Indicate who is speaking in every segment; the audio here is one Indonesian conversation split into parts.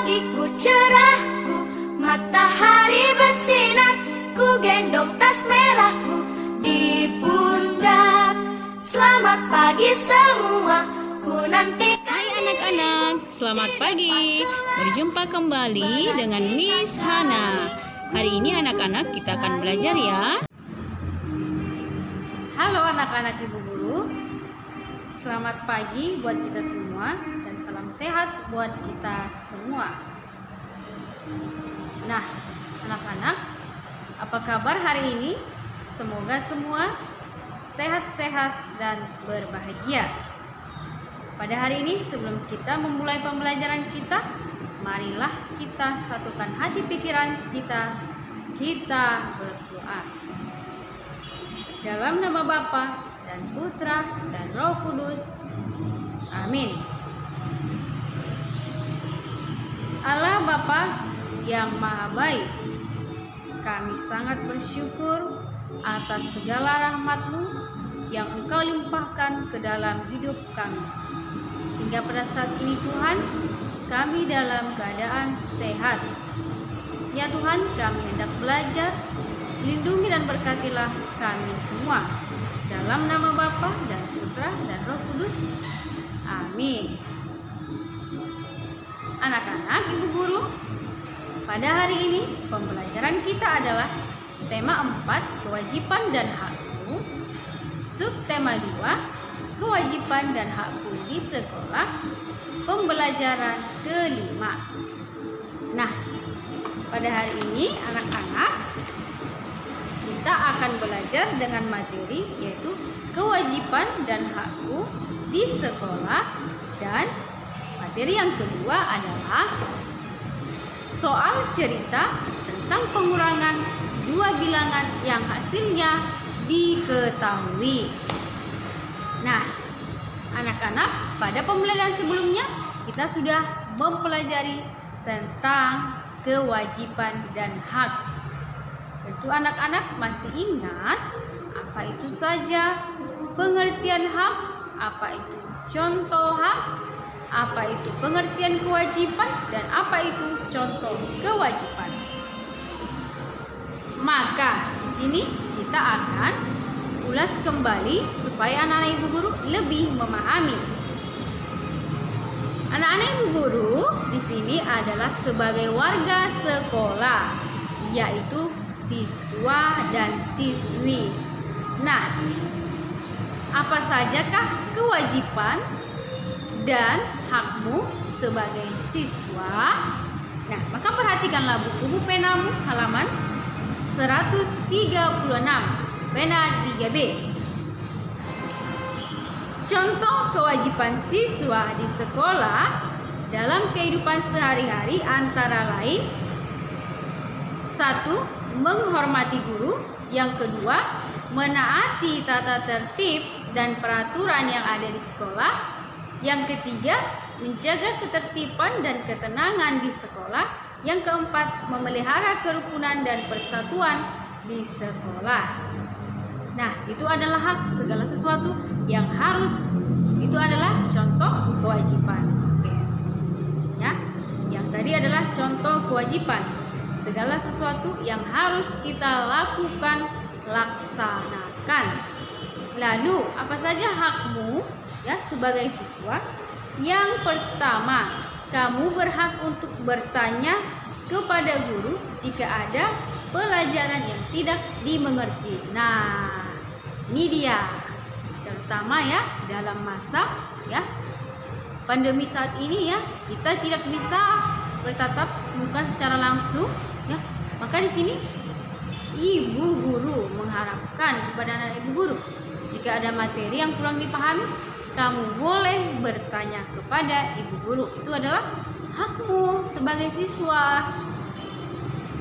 Speaker 1: ikut cerahku, matahari bersinar, ku gendong tas merahku di pundak. Selamat pagi semua, ku nanti.
Speaker 2: Hai anak-anak, selamat pagi. Berjumpa kembali dengan Miss Hana. Hari ini anak-anak kita akan belajar ya. Halo anak-anak ibu guru. Selamat pagi buat kita semua dan salam sehat buat kita semua. Nah, anak-anak, apa kabar hari ini? Semoga semua sehat-sehat dan berbahagia. Pada hari ini sebelum kita memulai pembelajaran kita, marilah kita satukan hati pikiran kita berdoa. Dalam nama Bapa dan Putra dan Roh Kudus. Amin. Allah Bapa yang Maha Baik, kami sangat bersyukur atas segala rahmat-Mu yang Engkau limpahkan ke dalam hidup kami. Hingga pada saat ini Tuhan, kami dalam keadaan sehat. Ya Tuhan, kami hendak belajar, lindungi dan berkatilah kami semua. Dalam nama Bapa dan Putra dan Roh Kudus. Amin. Anak-anak, ibu guru, pada hari ini pembelajaran kita adalah tema 4, kewajiban dan hakku. Subtema 2, kewajiban dan hakku di sekolah. Pembelajaran kelima. Nah, pada hari ini anak-anak kita akan belajar dengan materi yaitu kewajiban dan hakku di sekolah, dan materi yang kedua adalah soal cerita tentang pengurangan dua bilangan yang hasilnya diketahui. Nah, anak-anak, pada pembelajaran sebelumnya kita sudah mempelajari tentang kewajiban dan hak. Tentu anak-anak masih ingat apa itu saja pengertian hak, apa itu contoh hak, apa itu pengertian kewajiban, dan apa itu contoh kewajiban. Maka di sini kita akan ulas kembali supaya anak-anak ibu guru lebih memahami. Anak-anak ibu guru di sini adalah sebagai warga sekolah, yaitu siswa dan siswi. Nah, apa sajakah kewajiban dan hakmu sebagai siswa? Nah, maka perhatikanlah buku penamu halaman 136, pena 3B. Contoh kewajiban siswa di sekolah dalam kehidupan sehari-hari antara lain: 1. Menghormati guru. Yang kedua, menaati tata tertib dan peraturan yang ada di sekolah. Yang ketiga, menjaga ketertiban dan ketenangan di sekolah. Yang keempat, memelihara kerukunan dan persatuan di sekolah. Nah, itu adalah hak, segala sesuatu yang harus, itu adalah contoh kewajiban. Oke. Ya, yang tadi adalah contoh kewajiban. Segala sesuatu yang harus kita lakukan, laksanakan. Lalu, apa saja hakmu ya sebagai siswa? Yang pertama, kamu berhak untuk bertanya kepada guru jika ada pelajaran yang tidak dimengerti. Nah, ini dia. Terutama ya dalam masa ya pandemi saat ini ya, kita tidak bisa bertatap muka secara langsung ya. Maka di sini ibu guru mengharapkan kepada anak ibu guru, jika ada materi yang kurang dipahami, kamu boleh bertanya kepada ibu guru. Itu adalah hakmu sebagai siswa.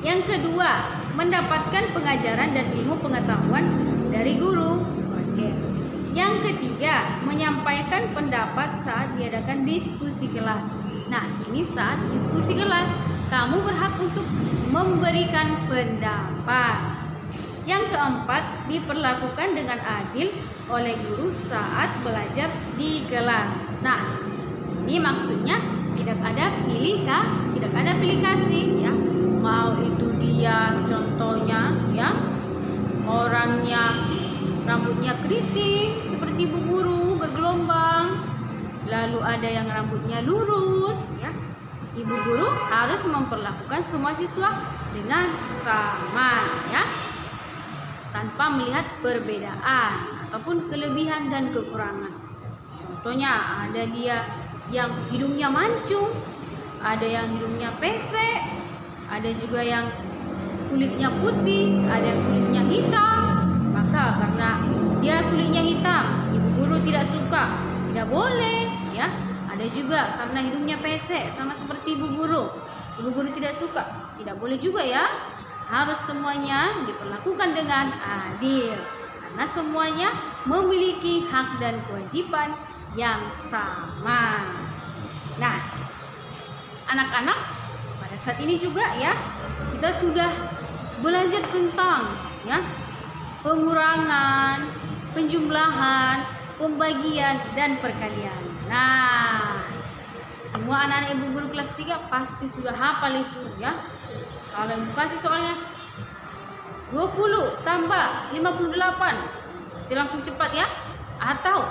Speaker 2: Yang kedua, mendapatkan pengajaran dan ilmu pengetahuan dari guru. Oke. Yang ketiga, menyampaikan pendapat saat diadakan diskusi kelas. Nah, ini saat diskusi kelas, kamu berhak untuk memberikan pendapat. Yang keempat, diperlakukan dengan adil oleh guru saat belajar di kelas. Nah, ini maksudnya tidak ada pilih tidak ada pilih kasih ya. Mau itu dia contohnya ya, orangnya rambutnya keriting seperti ibu guru bergelombang, lalu ada yang rambutnya lurus ya. Ibu guru harus memperlakukan semua siswa dengan sama ya, tanpa melihat perbedaan ataupun kelebihan dan kekurangan. Contohnya ada dia yang hidungnya mancung, ada yang hidungnya pesek, ada juga yang kulitnya putih, ada yang kulitnya hitam. Maka karena dia kulitnya hitam, ibu guru tidak suka, tidak boleh ya. Ada juga karena hidungnya pesek sama seperti ibu guru tidak suka, tidak boleh juga ya. Harus semuanya diperlakukan dengan adil, karena semuanya memiliki hak dan kewajiban yang sama. Nah, anak-anak, pada saat ini juga ya, kita sudah belajar tentang ya, pengurangan, penjumlahan, pembagian, dan perkalian. Nah, semua anak-anak ibu guru kelas 3 pasti sudah hafal itu ya. Kalau ibu kasih soalnya 20 tambah 58, pasti langsung cepat ya. Atau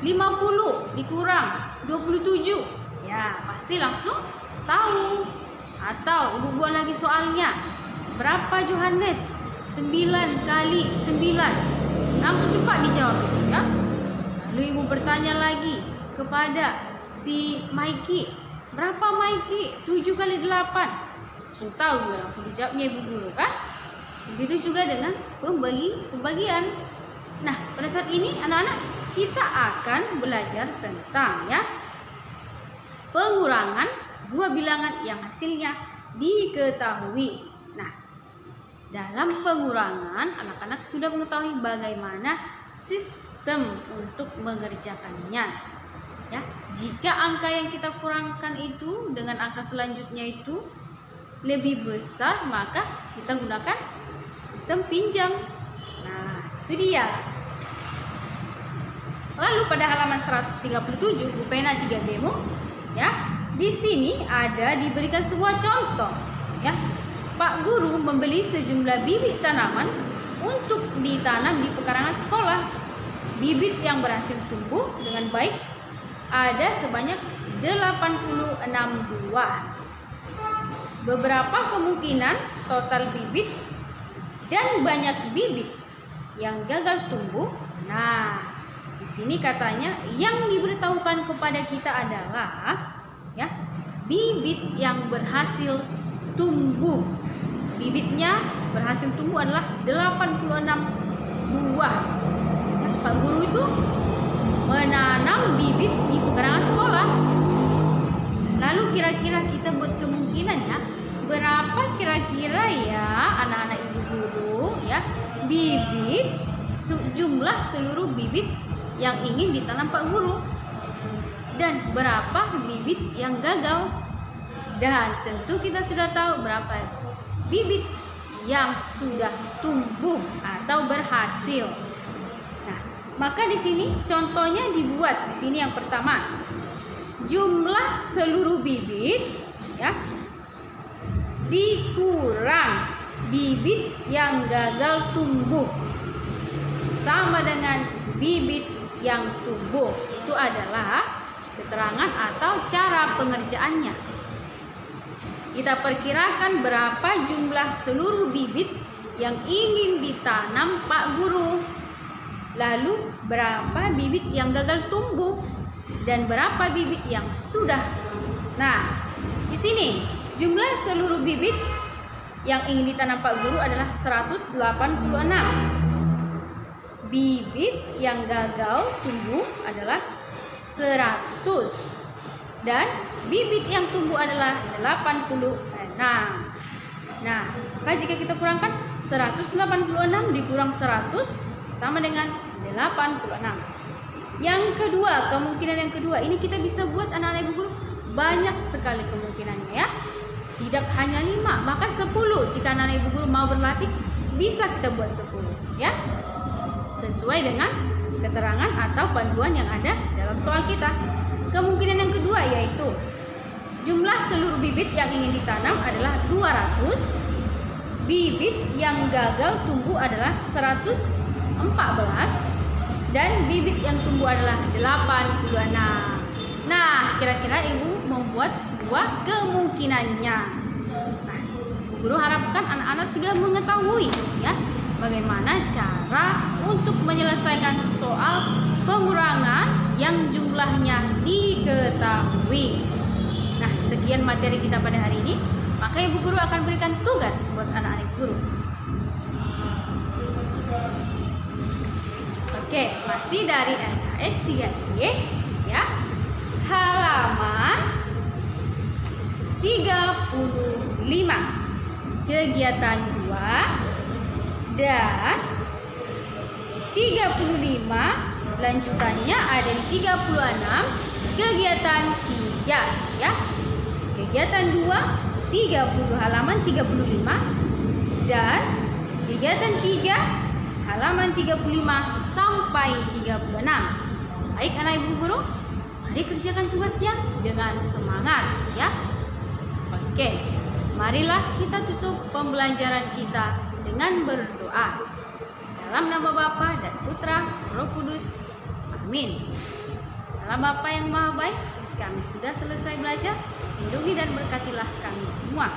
Speaker 2: 50 dikurang 27, ya pasti langsung tahu. Atau ibu buat lagi soalnya, berapa Johannes? 9 kali 9, langsung cepat dijawab ya. Lalu ibu bertanya lagi kepada si Mikey, berapa Mikey? 7 kali 8, langsung tahu dia, langsung dijawabnya ibu guru kan. Begitu juga dengan pembagian. Nah, pada saat ini anak-anak kita akan belajar tentang ya, pengurangan dua bilangan yang hasilnya diketahui. Nah, dalam pengurangan anak-anak sudah mengetahui bagaimana sistem untuk mengerjakannya. Ya, jika angka yang kita kurangkan itu dengan angka selanjutnya itu lebih besar, maka kita gunakan sistem pinjam. Nah, itu dia. Lalu pada halaman 137 Bu Pena 3Bmu ya, di sini ada diberikan sebuah contoh ya. Pak guru membeli sejumlah bibit tanaman untuk ditanam di pekarangan sekolah. Bibit yang berhasil tumbuh dengan baik ada sebanyak 86 buah. Beberapa kemungkinan total bibit dan banyak bibit yang gagal tumbuh. Nah, di sini katanya yang diberitahukan kepada kita adalah ya, bibit yang berhasil tumbuh. Bibitnya berhasil tumbuh adalah 86 buah. Ya, Pak guru itu menanam bibit di pekarangan sekolah. Lalu kira-kira kita buat kemungkinan ya, berapa kira-kira ya anak-anak ibu guru ya, bibit jumlah seluruh bibit yang ingin ditanam Pak guru, dan berapa bibit yang gagal. Dan tentu kita sudah tahu berapa bibit yang sudah tumbuh atau berhasil. Nah, maka di sini contohnya dibuat. Di sini yang pertama, jumlah seluruh bibit ya dikurang bibit yang gagal tumbuh sama dengan bibit yang tumbuh. Itu adalah keterangan atau cara pengerjaannya. Kita perkirakan berapa jumlah seluruh bibit yang ingin ditanam Pak guru, lalu berapa bibit yang gagal tumbuh, dan berapa bibit yang sudah tumbuh. Nah, di sini jumlah seluruh bibit yang ingin ditanam Pak guru adalah 186. Bibit yang gagal tumbuh adalah 100, dan bibit yang tumbuh adalah 86. Nah, jika kita kurangkan 186 dikurang 100 sama dengan 86. Yang kedua, kemungkinan yang kedua, ini kita bisa buat anak-anak ibu guru banyak sekali kemungkinannya ya. Tidak hanya 5, bahkan 10. Jika anak-anak ibu guru mau berlatih, bisa kita buat 10 ya. Sesuai dengan keterangan atau panduan yang ada dalam soal kita. Kemungkinan yang kedua yaitu jumlah seluruh bibit yang ingin ditanam adalah 200, bibit yang gagal tumbuh adalah 114, dan bibit yang tumbuh adalah 86. Nah, kira-kira ibu membuat dua kemungkinannya. Nah, Bu Guru harapkan anak-anak sudah mengetahui ya bagaimana cara untuk menyelesaikan soal pengurangan yang jumlahnya diketahui. Nah, sekian materi kita pada hari ini. Maka Ibu Guru akan berikan tugas buat anak-anak guru. Oke, masih dari LKS 3D ya. Halaman 35. Kegiatan 2 dan 35 lanjutannya ada di 36 kegiatan 3 ya. Kegiatan 2 30 halaman 35 dan kegiatan 3 halaman 35 sampai 36. Baik anak ibu guru, mari kerjakan tugasnya dengan semangat ya. Oke, marilah kita tutup pembelajaran kita dengan berdoa. Dalam nama Bapa dan Putra, Roh Kudus. Amin. Dalam Bapa yang Maha Baik, kami sudah selesai belajar. Lindungi dan berkatilah kami semua.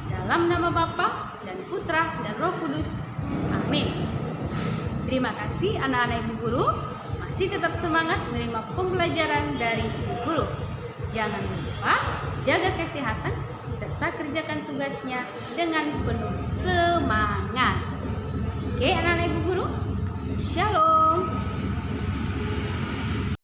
Speaker 2: Dalam nama Bapa dan Putra dan Roh Kudus. Amin. Terima kasih anak-anak ibu guru. Masih tetap semangat menerima pembelajaran dari ibu guru. Jangan lupa jaga kesehatan serta kerjakan tugasnya dengan penuh semangat. Oke anak-anak ibu guru. Shalom.